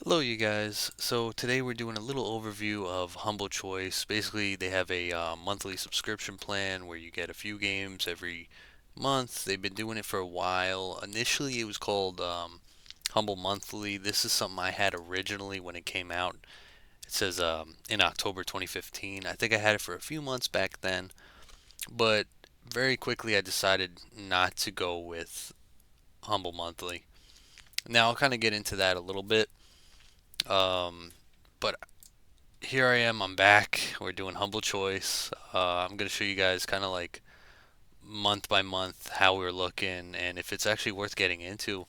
Hello, you guys. So today we're doing a little overview of Humble Choice. Basically, they have a monthly subscription plan where you get a few games every month. They've been doing it for a while. Initially, it was called Humble Monthly. This is something I had originally when it came out. It says in October 2015. I think I had it for a few months back then, but very quickly I decided not to go with Humble Monthly. Now I'll kind of get into that a little bit. Um, but here I am. I'm back. We're doing Humble Choice. I'm gonna show you guys kind of like month by month how we're looking and if it's actually worth getting into.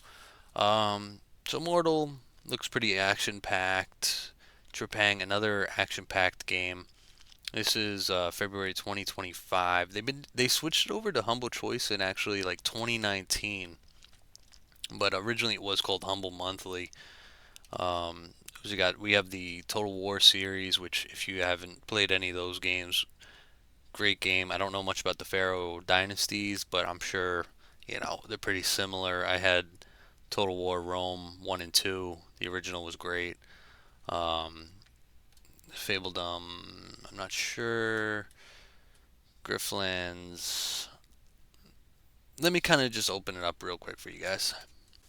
So Mortal looks pretty action packed. Trepang, another action packed game. This is February 2025. They switched it over to Humble Choice in actually like 2019, but originally it was called Humble Monthly. Um, we have the Total War series, which if you haven't played any of those games, great game. I don't know much about the Pharaoh dynasties, but I'm sure they're pretty similar. I had Total War Rome 1 and 2. The original was great. Um, Fabledom, I'm not sure. Grifflands. Let me kind of just open it up real quick for you guys.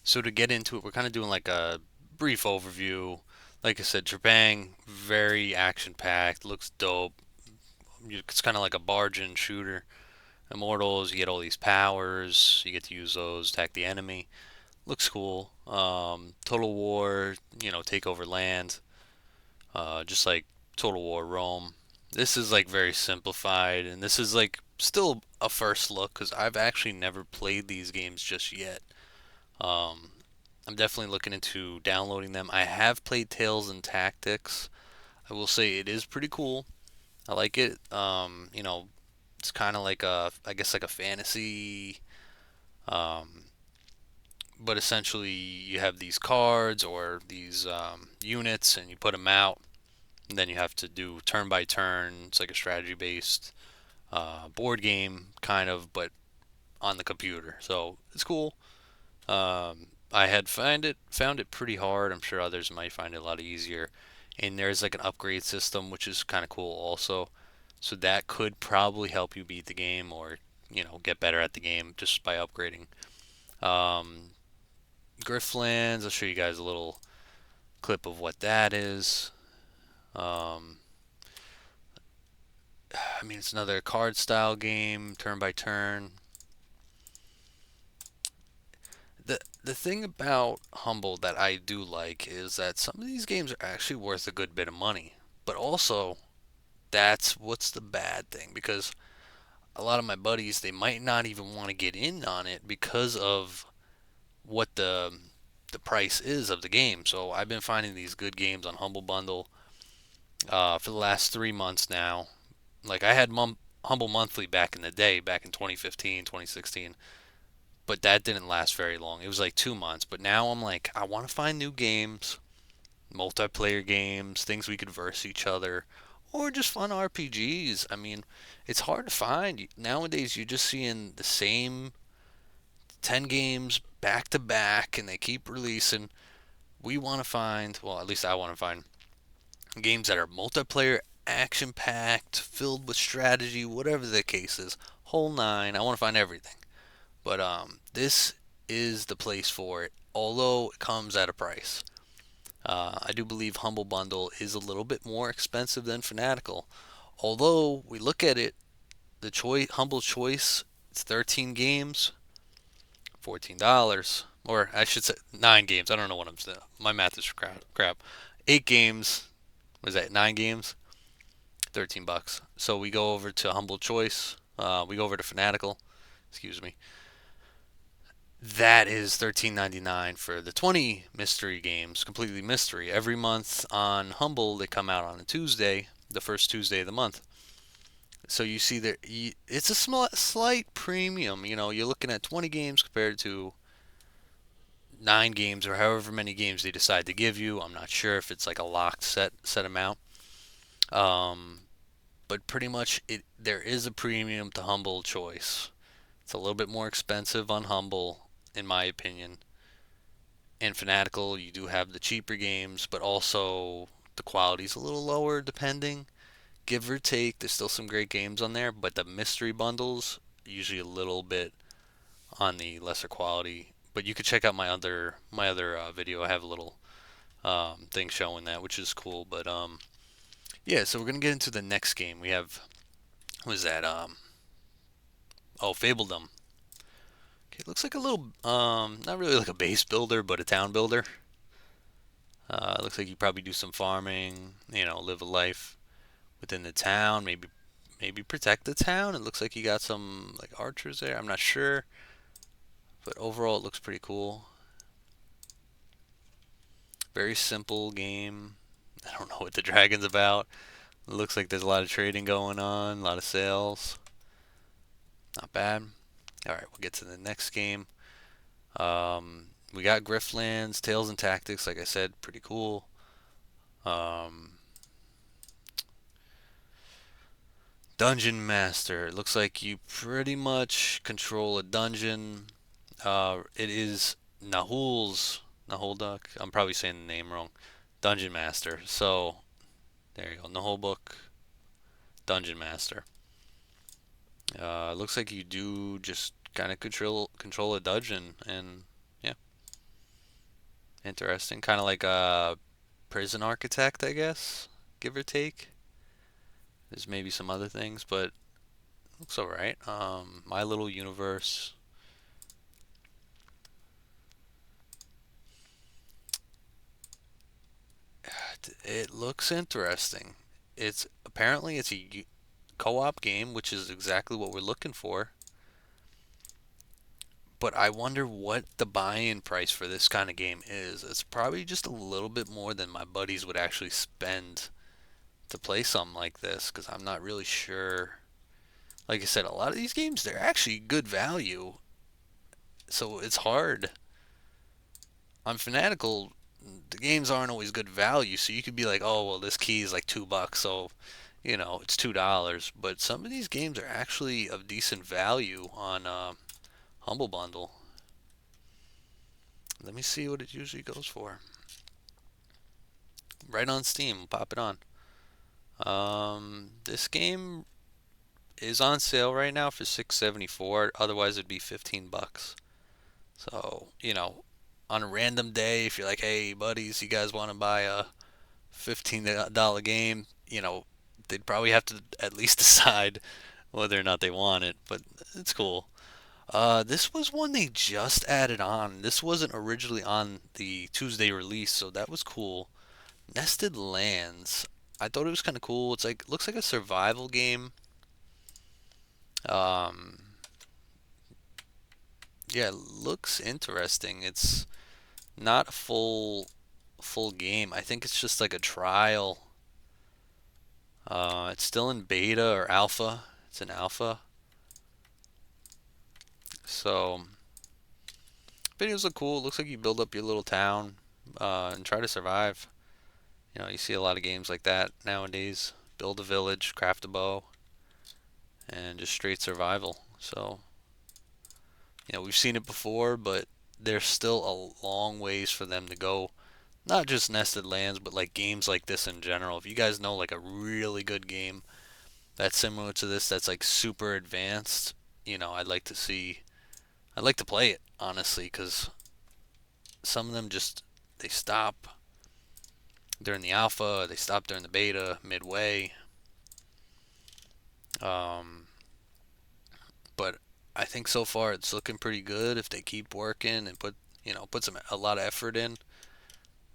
So to get into it, we're kind of doing like a brief overview. Like I said, Trepang, very action packed, looks dope. It's kind of like a bargain shooter. Immortals, you get all these powers, you get to use those, attack the enemy. Looks cool. Total War, take over land, just like Total War Rome. This is like very simplified, and this is like still a first look because I've actually never played these games just yet. Um, I'm definitely looking into downloading them. I have played Tales and Tactics. I will say it is pretty cool. I like it. It's kind of like I guess like a fantasy. Um, but essentially, you have these cards or these units, and you put them out. And then you have to do turn by turn. It's like a strategy based board game, kind of, but on the computer. So it's cool. I had found it pretty hard. I'm sure others might find it a lot easier. And there's like an upgrade system, which is kind of cool also. So that could probably help you beat the game or get better at the game just by upgrading. Um, Grifflands. I'll show you guys a little clip of what that is. Um, I mean, it's another card style game, turn by turn. The thing about Humble that I do like is that some of these games are actually worth a good bit of money. But also, that's what's the bad thing because a lot of my buddies they might not even want to get in on it because of what the price is of the game. So I've been finding these good games on Humble Bundle for the last 3 months now. Like I had Humble Monthly back in the day, back in 2015, 2016, but that didn't last very long. It was like 2 months. But now I'm like, I want to find new games, multiplayer games, things we could verse each other, or just fun RPGs. I mean, it's hard to find. Nowadays, you're just seeing the same 10 games back to back, and they keep releasing. We want to find, well, at least I want to find games that are multiplayer, action packed, filled with strategy, whatever the case is. Whole nine. I want to find everything. But this is the place for it, although it comes at a price. I do believe Humble Bundle is a little bit more expensive than Fanatical. Although we look at it, the Humble Choice, it's 13 games, $14, or I should say 9 games. I don't know what I'm saying. My math is crap. 8 games. Was that 9 games? $13. So we go over to Humble Choice. We go over to Fanatical. Excuse me. That is $13.99 for the 20 mystery games, completely mystery. Every month on Humble, they come out on a Tuesday, the first Tuesday of the month. So you see that it's a slight premium. You're looking at 20 games compared to 9 games or however many games they decide to give you. I'm not sure if it's like a locked set amount. Um, but pretty much there is a premium to Humble Choice. It's a little bit more expensive on Humble, in my opinion. In Fanatical, you do have the cheaper games, but also the quality's a little lower depending. Give or take, there's still some great games on there, but the mystery bundles usually a little bit on the lesser quality. But you could check out my other video. I have a little thing showing that, which is cool. But yeah, so we're gonna get into the next game. We have what is that? Fabledom. Okay, it looks like a little not really like a base builder, but a town builder. It looks like you probably do some farming, live a life within the town, maybe protect the town. It looks like you got some like archers there. I'm not sure, but overall it looks pretty cool. Very simple game. I don't know what the dragon's about. It looks like there's a lot of trading going on, a lot of sales. Not bad. All right, we'll get to the next game. We got Griftlands, Tales and Tactics. Like I said, pretty cool. Um, Dungeon Master. It looks like you pretty much control a dungeon. It is Nahulduck. I'm probably saying the name wrong. Dungeon Master. So there you go. Nahulbuck, Dungeon Master. Looks like you do just kind of control a dungeon, and yeah, interesting. Kind of like a prison architect, I guess, give or take. There's maybe some other things, but looks alright. My Little Universe. It looks interesting. It's a co-op game, which is exactly what we're looking for. But I wonder what the buy-in price for this kind of game is. It's probably just a little bit more than my buddies would actually spend to play something like this, because I'm not really sure. Like I said, a lot of these games, they're actually good value, so it's hard. On Fanatical, the games aren't always good value, so you could be like, oh, well, this key is like $2, so it's $2. But some of these games are actually of decent value on Humble Bundle. Let me see what it usually goes for. Right on Steam, pop it on. This game is on sale right now for 6.74. Otherwise, it'd be $15. So on a random day, if you're like, hey buddies, you guys want to buy a $15 game, they'd probably have to at least decide whether or not they want it. But it's cool. This was one they just added on. This wasn't originally on the Tuesday release, so that was cool. Nested Lands. I thought it was kind of cool. It's like looks like a survival game. Um, yeah, it looks interesting. It's not a full game. I think it's just like a trial. It's still in beta or alpha. It's an alpha. So videos look cool. It looks like you build up your little town and try to survive. You see a lot of games like that nowadays. Build a village, craft a bow, and just straight survival. So, we've seen it before, but there's still a long ways for them to go. Not just Nested Lands, but like games like this in general. If you guys know like a really good game that's similar to this, that's like super advanced, I'd like to play it honestly, because some of them just they stop during the alpha, they stop during the beta, midway. Um, but I think so far it's looking pretty good if they keep working and put a lot of effort in.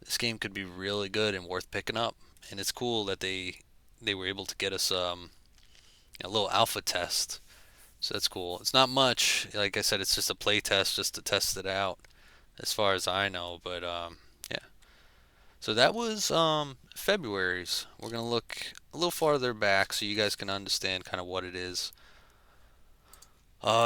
This game could be really good and worth picking up. And it's cool that they were able to get us a little alpha test. So that's cool. It's not much. Like I said, it's just a play test just to test it out, as far as I know. But yeah. So that was February's. We're gonna look a little farther back so you guys can understand kind of what it is.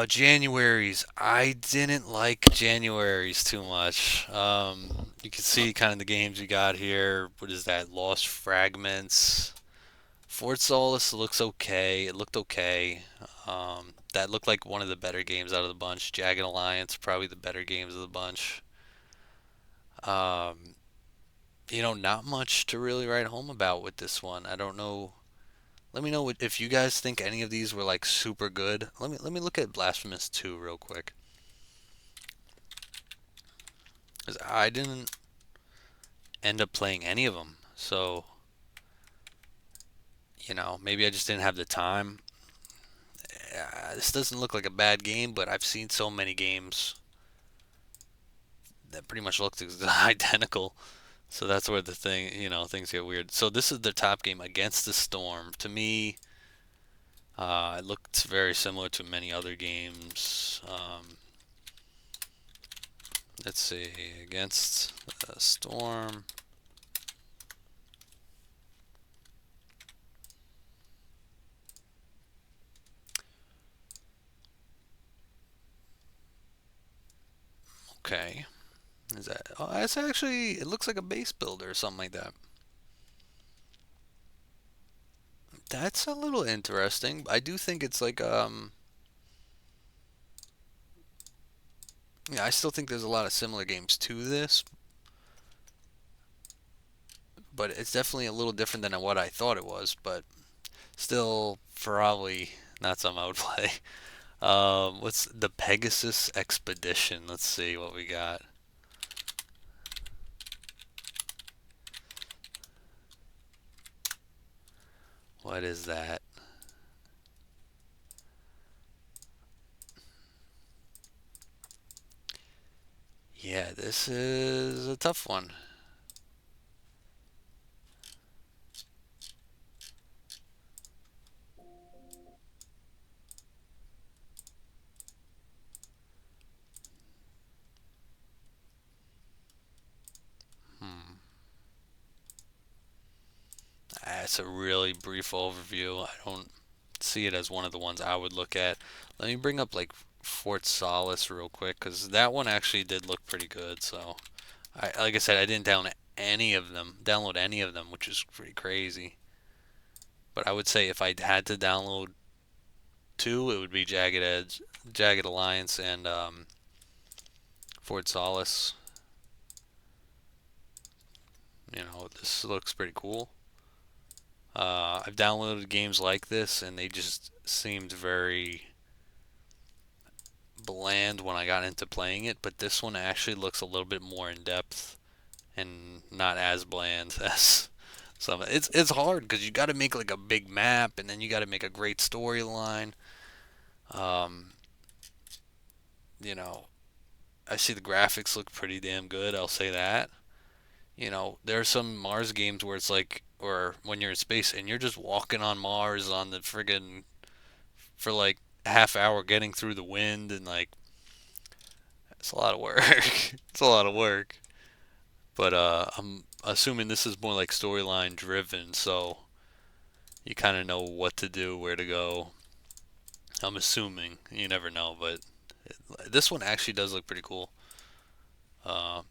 January's. I didn't like January's too much. You can see kind of the games we got here. What is that? Lost Fragments. Fort Solis looks okay. It looked okay. That looked like one of the better games out of the bunch. Jagged Alliance, probably the better games of the bunch. Um, not much to really write home about with this one. I don't know. Let me know if you guys think any of these were like super good. Let me look at Blasphemous 2 real quick. 'Cause I didn't end up playing any of them. So, maybe I just didn't have the time. This doesn't look like a bad game, but I've seen so many games that pretty much look identical. So that's where the things get weird. So this is the top game, Against the Storm. To me, it looked very similar to many other games. Let's see, Against the Storm. Okay. Is that? Oh, it's actually. It looks like a base builder or something like that. That's a little interesting. I do think it's like Yeah, I still think there's a lot of similar games to this, but it's definitely a little different than what I thought it was. But still, probably not something I would play. What's the Pegasus Expedition? Let's see what we got. What is that? Yeah, this is a tough one. Hmm. That's a really brief overview. I don't see it as one of the ones I would look at. Let me bring up like Fort Solace real quick because that one actually did look pretty good. So, like I said, I didn't download any of them, which is pretty crazy. But I would say if I had to download two, it would be Jagged Edge, Jagged Alliance, and Fort Solace. This looks pretty cool. I've downloaded games like this, and they just seemed very bland when I got into playing it. But this one actually looks a little bit more in depth and not as bland as some. It's hard because you got to make like a big map, and then you got to make a great storyline. Um, you know, I see the graphics look pretty damn good. I'll say that. There are some Mars games where it's like, or when you're in space and you're just walking on Mars on the friggin' for like a half hour getting through the wind and like it's a lot of work. It's a lot of work. But I'm assuming this is more like storyline driven, so you kind of know what to do, where to go. I'm assuming. You never know, but this one actually does look pretty cool. Uh,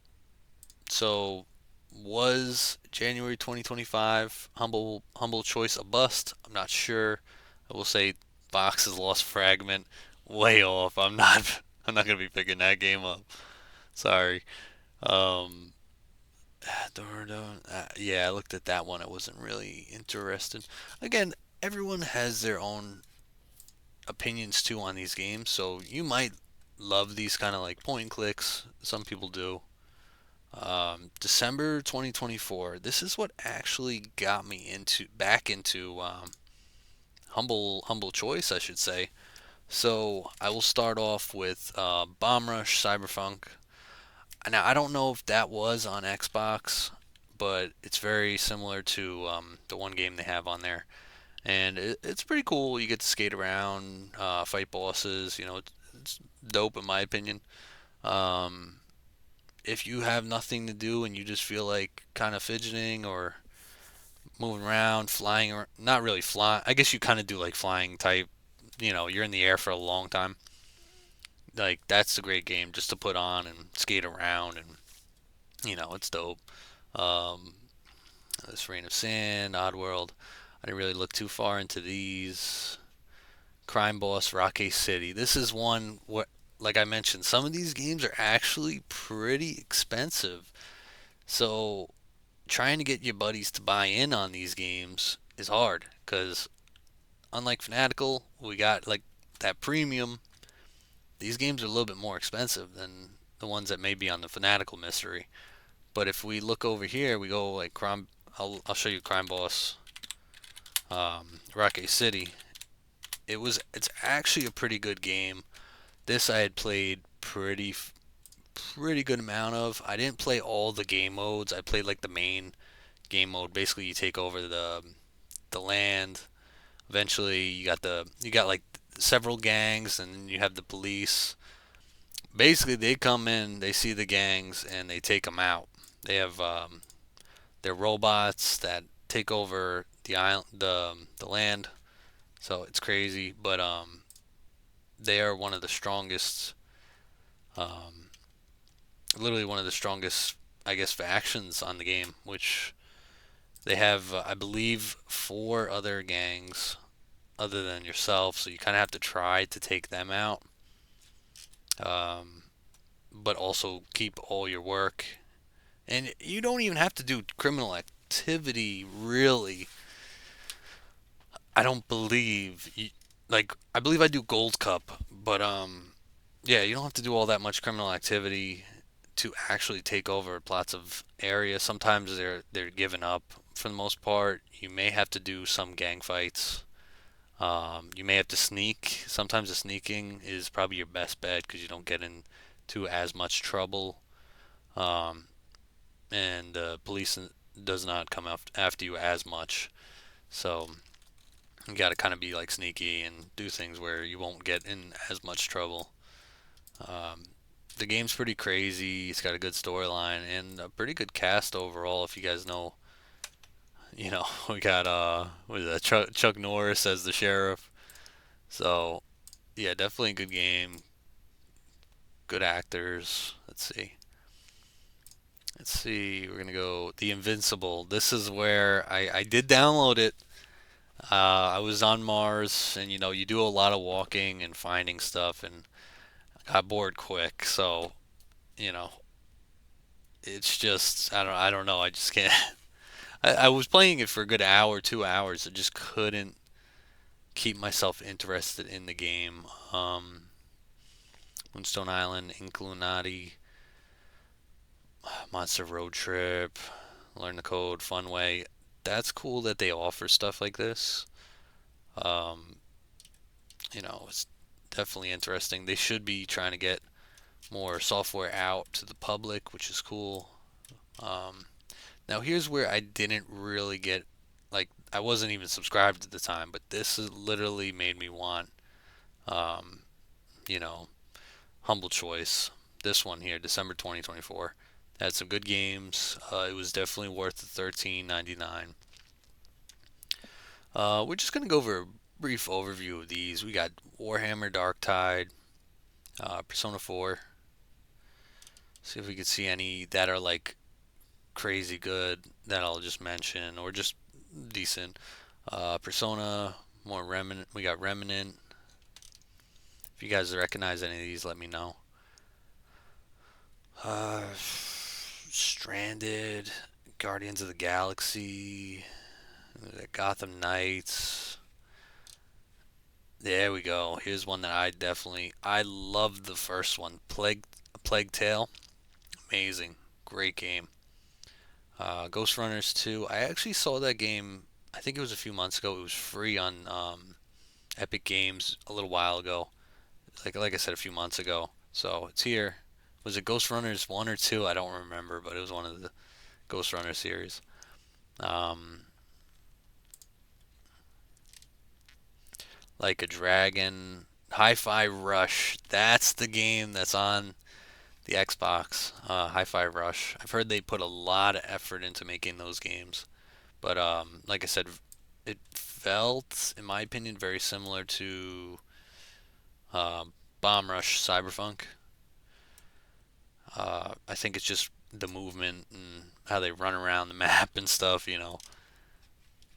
so was January 2025 humble choice a bust? I'm not sure. I will say Box's Lost Fragment way off. I'm not gonna be picking that game up. Sorry. Um, yeah, I looked at that one. I wasn't really interested. Again, everyone has their own opinions too on these games, so you might love these kind of like point and clicks. Some people do. December 2024. This is what actually got me into humble choice, I should say. So I will start off with Bomb Rush Cyberpunk. Now I don't know if that was on Xbox, but it's very similar to the one game they have on there, and it's pretty cool. You get to skate around, fight bosses. It's dope in my opinion. Um, if you have nothing to do and you just feel like kind of fidgeting or moving around, flying, or not really flying. I guess you kind of do like flying type. You're in the air for a long time. Like that's a great game just to put on and skate around, and it's dope. Um, this Reign of Sin, Oddworld. I didn't really look too far into these. Crime Boss, Rocky City. This is one what, like I mentioned, some of these games are actually pretty expensive. So trying to get your buddies to buy in on these games is hard because unlike Fanatical, we got like that premium. These games are a little bit more expensive than the ones that may be on the Fanatical mystery. But if we look over here, we go like Crime. I'll show you Crime Boss, Rocket City. It's actually a pretty good game. This I had played pretty good amount of. I didn't play all the game modes. I played like the main game mode. Basically, you take over the land. Eventually, you got like several gangs, and then you have the police. Basically, they come in, they see the gangs, and they take them out. They have their robots that take over the island, the land. So it's crazy, but they are one of the strongest, um, literally one of the strongest, I guess, factions on the game. Which they have, I believe, four other gangs other than yourself. So you kind of have to try to take them out, um, but also keep all your work. And you don't even have to do criminal activity, really. I don't believe like I believe I do Gold Cup, but yeah, you don't have to do all that much criminal activity to actually take over plots of area. Sometimes they're given up for the most part. You may have to do some gang fights. You may have to sneak. Sometimes the sneaking is probably your best bet because you don't get into as much trouble. Um, and the police does not come after you as much. So you got to kind of be like sneaky and do things where you won't get in as much trouble. Um, the game's pretty crazy. It's got a good storyline and a pretty good cast overall. If you guys know, we got what is that? Chuck Norris as the sheriff. So yeah, definitely a good game. Good actors. Let's see. We're gonna go The Invincible. This is where I did download it. I was on Mars, and you do a lot of walking and finding stuff, and I got bored quick. So you know, it's just I don't know. I just can't. I was playing it for a good hour, 2 hours. I just couldn't keep myself interested in the game. Moonstone Island, Inclunati, Monster Road Trip, Learn the Code, Funway. That's cool that they offer stuff like this. Um, it's definitely interesting. They should be trying to get more software out to the public, which is cool. Um, Now here's where I didn't really get like I wasn't even subscribed at the time, but this literally made me want um, you know, humble choice. This one here, December 2024, had some good games. It was definitely worth the 13.99. We're just gonna go over a brief overview of these. We got Warhammer Dark Tide, Persona 4. See if we could see any that are like crazy good that I'll just mention or just decent. Persona, more Remnant. We got Remnant. If you guys recognize any of these, let me know. Stranded, Guardians of the Galaxy, Gotham Knights. There we go. Here's one that I loved the first one. Plague Tale. Amazing. Great game. Ghost Runners 2. I actually saw that game, I think it was a few months ago. It was free on Epic Games a little while ago. Like I said, a few months ago. So it's here. Was it Ghost Runners 1 or 2? I don't remember, but it was one of the Ghost Runner series. Um, like a Dragon. Hi-Fi Rush. That's the game that's on the Xbox. Hi-Fi Rush. I've heard they put a lot of effort into making those games. But like I said, it felt, in my opinion, very similar to Bomb Rush Cyberpunk. I think it's just the movement and how they run around the map and stuff. Let's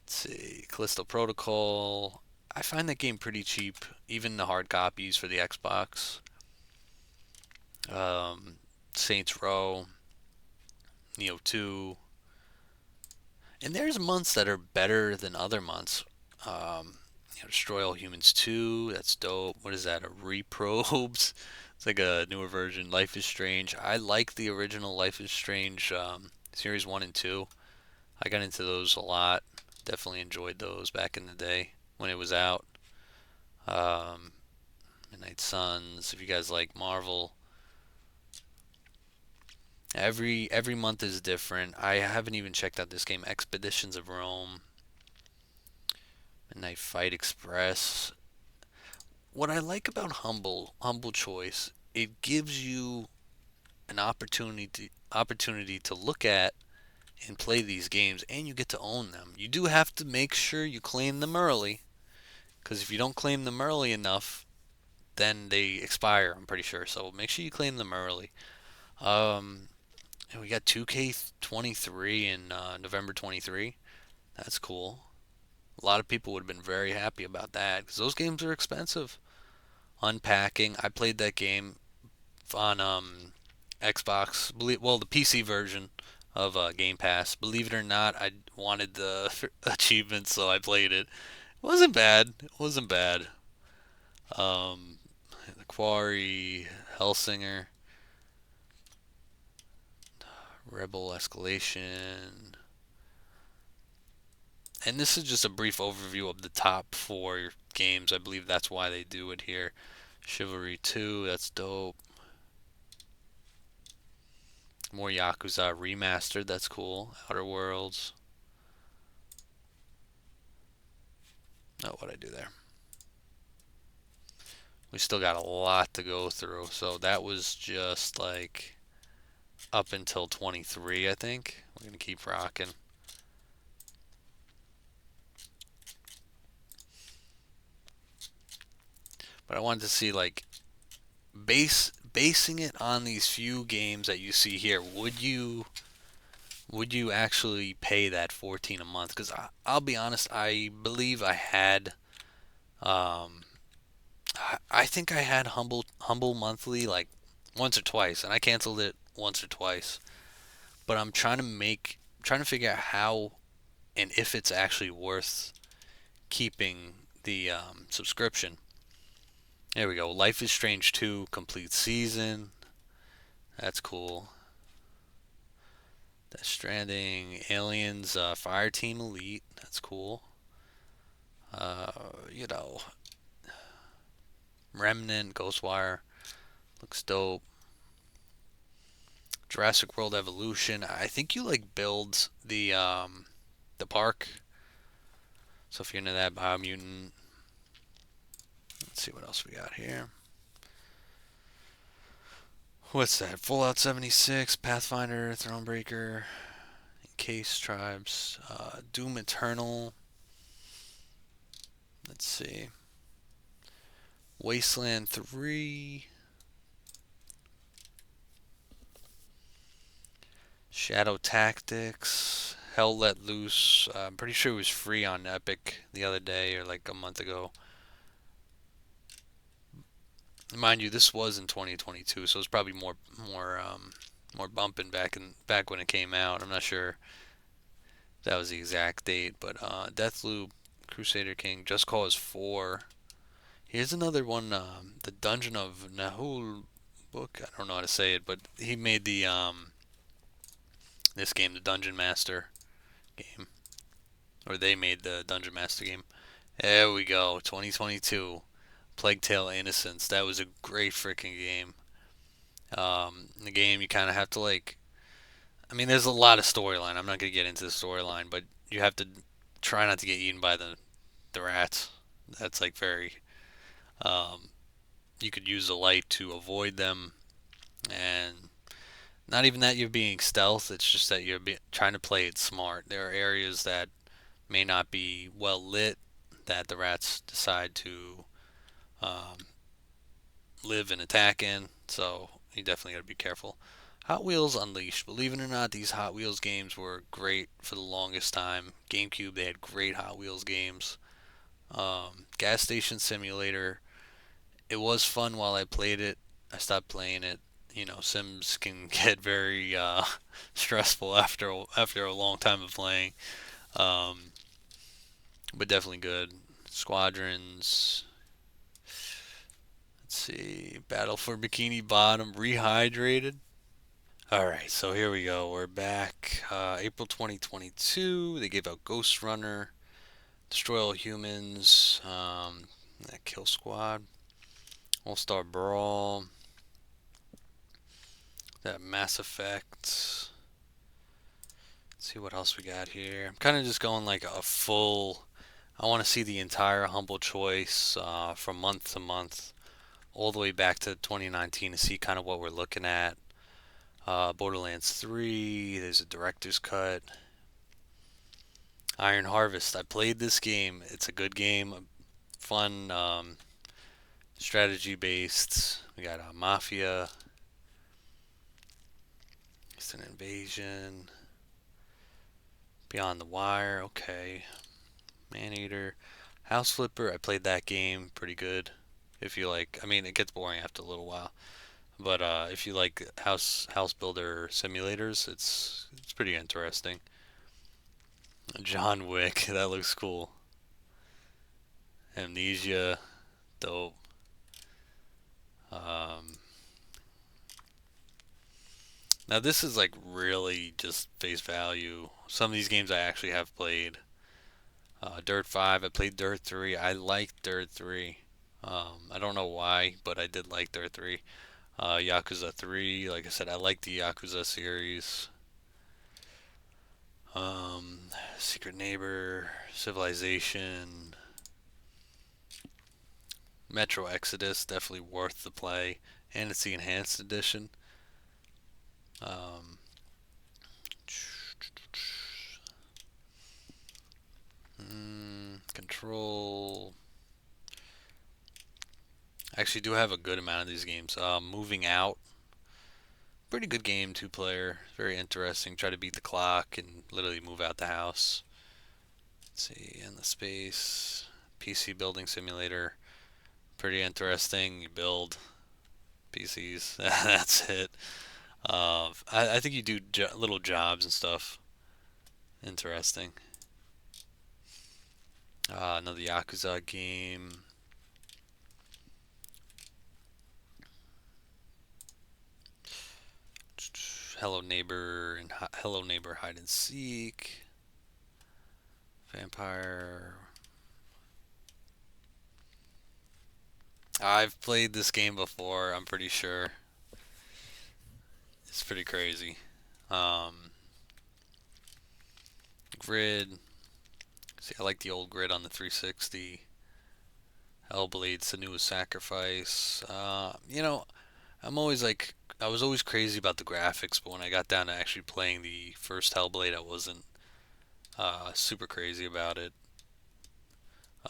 see, Callisto Protocol. I find that game pretty cheap, even the hard copies for the Xbox. Um, Saints Row. Neo 2. And there's months that are better than other months. Destroy All Humans 2, that's dope. What is that? A Reprobes? It's like a newer version. Life is Strange. I like the original Life is Strange series 1 and 2. I got into those a lot. Definitely enjoyed those back in the day when it was out. Um, Midnight Suns. If you guys like Marvel, every month is different. I haven't even checked out this game, Expeditions of Rome, Midnight Fight Express. What I like about Humble Choice, it gives you an opportunity to look at and play these games, and you get to own them. You do have to make sure you claim them early, because if you don't claim them early enough, then they expire. I'm pretty sure. So make sure you claim them early. Um, and we got 2K23 in November 23. That's cool. A lot of people would have been very happy about that because those games are expensive. Unpacking. I played that game on Xbox. Well, the PC version of Game Pass. Believe it or not, I wanted the achievement, so I played it. It wasn't bad. It wasn't bad. Um, the Quarry, Hellsinger, Rebel Escalation. And this is just a brief overview of the top 4 games. I believe that's why they do it here. Chivalry 2, that's dope. More Yakuza remastered, that's cool. Outer Worlds. Oh, what'd I do there? We still got a lot to go through. So that was just like up until 23, I think. We're going to keep rocking. But I wanted to see like basing it on these few games that you see here. Would you actually pay that 14 a month? Because I'll be honest, I believe I had um, I think I had Humble Monthly like once or twice, and I canceled it once or twice. But I'm trying to figure out how and if it's actually worth keeping the subscription. There we go. Life is Strange 2 complete season. That's cool. Death Stranding, Aliens, Fireteam Elite. That's cool. Uh, you know, Remnant, Ghostwire. Looks dope. Jurassic World Evolution. I think you like build the park. So if you're into that, Biomutant. Let's see what else we got here. What's that? Fallout 76, Pathfinder, Thronebreaker, Case Tribes, Doom Eternal. Let's see. Wasteland 3, Shadow Tactics, Hell Let Loose. I'm pretty sure it was free on Epic the other day or like a month ago. Mind you, this was in 2022, so it's probably more bumping back when it came out. I'm not sure if that was the exact date, but Deathloop, Crusader King, Just Cause 4. Here's another one, the Dungeon of Nahul book. I don't know how to say it, but he made the this game, the Dungeon Master game, or they made the Dungeon Master game. There we go, 2022, Plague Tale: Innocence. That was a great freaking game. In the game, you kind of have to like. I mean, there's a lot of storyline. I'm not gonna get into the storyline, but you have to try not to get eaten by the rats. That's like very. Um, you could use the light to avoid them, and not even that you're being stealth. It's just that you're trying to play it smart. There are areas that may not be well lit that the rats decide to um, live and attack in. So you definitely got to be careful. Hot Wheels Unleashed. Believe it or not, these Hot Wheels games were great for the longest time. GameCube, they had great Hot Wheels games. Gas Station Simulator. It was fun while I played it. I stopped playing it, Sims can get very stressful after a long time of playing. Um, but definitely good. Squadrons. Let's see. Battle for Bikini Bottom. Rehydrated. All right, so here we go. We're back. April 2022. They gave out Ghost Runner, Destroy All Humans, that Kill Squad, All Star Brawl, that Mass Effect. Let's see what else we got here. I'm kind of just going like a full. I want to see the entire Humble Choice from month to month, all the way back to 2019 to see kind of what we're looking at. Borderlands 3. There's a director's cut. Iron Harvest. I played this game. It's a good game, fun, strategy based. We got Mafia, it's an invasion. Beyond the Wire. Okay. Maneater. House Flipper. I played that game. Pretty good. If you like, I mean, it gets boring after a little while. But if you like house builder simulators, it's pretty interesting. John Wick. That looks cool. Amnesia. Dope. Um, Now this is like really just face value. Some of these games I actually have played. Dirt 5, I played Dirt 3. I liked Dirt 3. I don't know why, but I did like Dirt 3. Yakuza 3, like I said, I like the Yakuza series. Secret Neighbor, Civilization, Metro Exodus, definitely worth the play. And it's the enhanced edition. Um, Control. I actually do have a good amount of these games. Moving Out, pretty good game, two player, very interesting. Try to beat the clock and literally move out the house. Let's see, in the space, PC building simulator, pretty interesting. You build PCs, that's it. I think you do little jobs and stuff. Interesting. Another Yakuza game. Hello Neighbor and Hello Neighbor Hide and Seek. Vampire. I've played this game before. I'm pretty sure it's pretty crazy. Um, Grid. See, I like the old Grid on the 360. Hellblade: Senua's Sacrifice. I'm always like, I was always crazy about the graphics, but when I got down to actually playing the first Hellblade, I wasn't super crazy about it.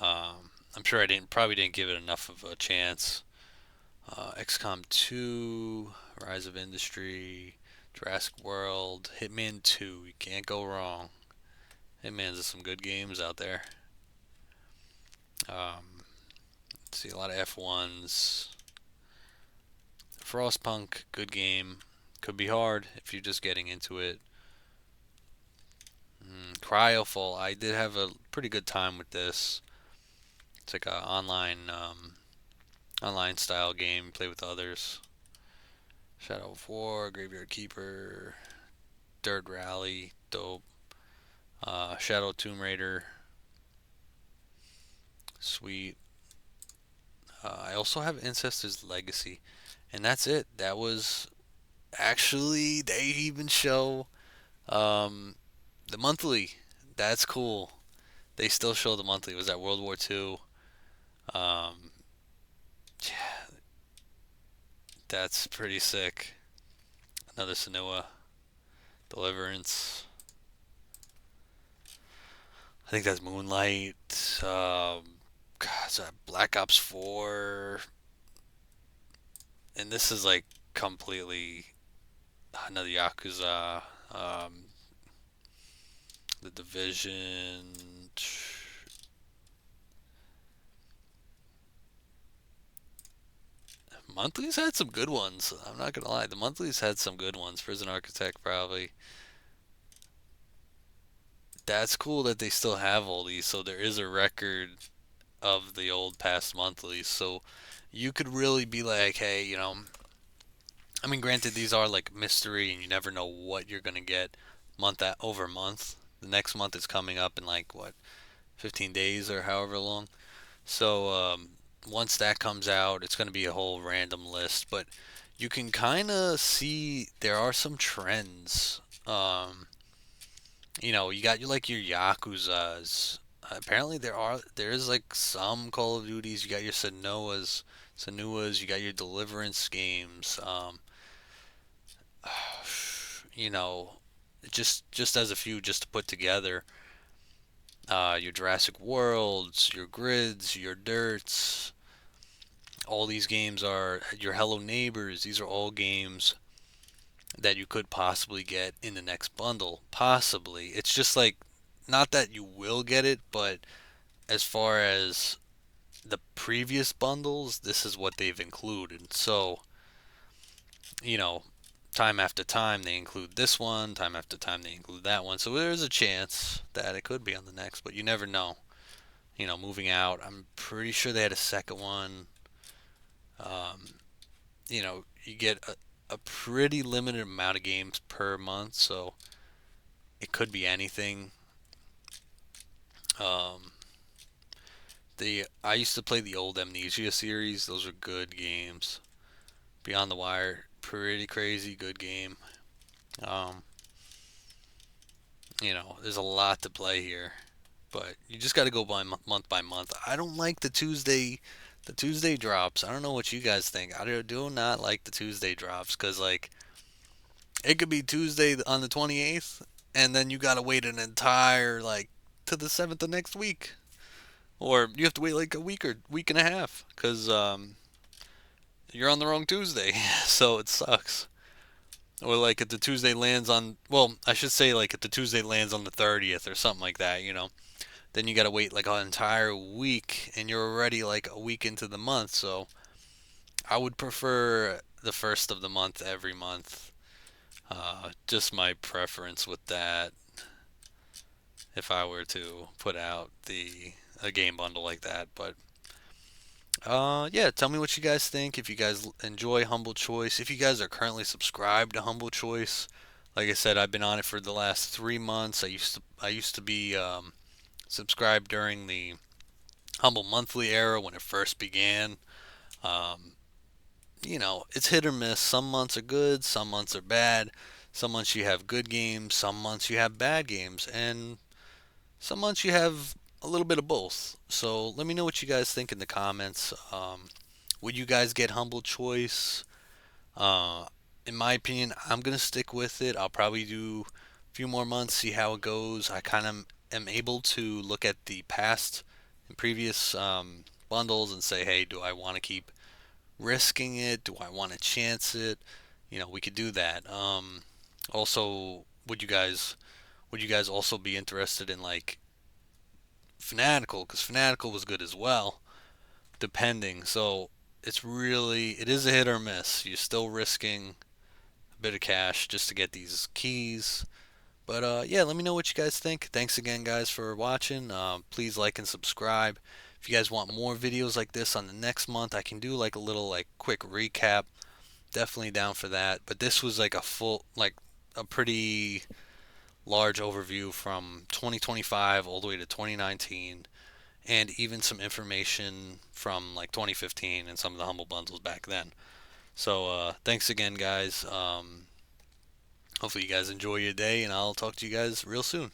I'm sure I probably didn't give it enough of a chance. XCOM 2, Rise of Industry, Jurassic World, Hitman 2. You can't go wrong. Hitman's some good games out there. Let's see, a lot of F1s. Frostpunk, good game. Could be hard if you're just getting into it. Cryofall, I did have a pretty good time with this. It's like a online style game. Play with others. Shadow of War, Graveyard Keeper, Dirt Rally, dope. Shadow Tomb Raider, sweet. I also have Ancestors Legacy, and that's it. That was actually they even show um, the monthly. That's cool. They still show the monthly. It was at World War II. Um, yeah, that's pretty sick. Another Senua Deliverance. I think that's Moonlight. God, is that Black Ops 4? And this is like completely another Yakuza. Um, the Division. monthlies had some good ones. I'm not gonna lie, the monthlies had some good ones. Prison Architect probably. That's cool that they still have all these. So there is a record of the old past monthlies. So you could really be like, hey, I mean, granted, these are like mystery, and you never know what you're gonna get over month. The next month is coming up in like what, 15 days or however long. So once that comes out, it's gonna be a whole random list. But you can kind of see there are some trends. You got like your Yakuza's. Apparently there is like some Call of Duties. You got your Senua's. You got your Deliverance games. You know, just as a few just to put together. Your Jurassic Worlds, your Grids, your Dirts. All these games are your Hello Neighbors. These are all games that you could possibly get in the next bundle. Possibly. It's just like, not that you will get it, but as far as the previous bundles, this is what they've included. So, you know, time after time they include this one, time after time they include that one. So there's a chance that it could be on the next, but you never know. Moving out, I'm pretty sure they had a second one. Um, you get a pretty limited amount of games per month, so it could be anything. Um, the I used to play the old Amnesia series; those are good games. Beyond the Wire, pretty crazy good game. Um, there's a lot to play here, but you just got to go month by month. I don't like the Tuesday drops. I don't know what you guys think. I do not like the Tuesday drops because like it could be Tuesday on the 28th, and then you got to wait an entire like to the 7th of next week, or you have to wait like a week or week and a half because you're on the wrong Tuesday, so it sucks. Or like if the Tuesday lands on, well, I should say like if the Tuesday lands on the 30th or something like that. Then you gotta wait like an entire week, and you're already like a week into the month. So I would prefer the first of the month every month. Just my preference with that. If I were to put out the a game bundle like that, but yeah, tell me what you guys think. If you guys enjoy Humble Choice, if you guys are currently subscribed to Humble Choice, like I said, I've been on it for the last 3 months. I used to be subscribed during the Humble Monthly era when it first began. Um, it's hit or miss. Some months are good, some months are bad. Some months you have good games, some months you have bad games, and some months you have a little bit of both. So let me know what you guys think in the comments. Would you guys get Humble Choice? Uh, in my opinion, I'm gonna stick with it. I'll probably do a few more months, see how it goes. I kind of am able to look at the past and previous bundles and say, hey, do I want to keep risking it? Do I want to chance it? We could do that. Also, would you guys also be interested in like Fanatical? Because Fanatical was good as well, depending. So it is a hit or miss. You're still risking a bit of cash just to get these keys. But yeah, let me know what you guys think. Thanks again, guys, for watching. Please like and subscribe. If you guys want more videos like this on the next month, I can do like a little like quick recap. Definitely down for that. But this was like a pretty large overview from 2025 all the way to 2019, and even some information from like 2015 and some of the Humble Bundles back then. So thanks again, guys. Hopefully you guys enjoy your day, and I'll talk to you guys real soon.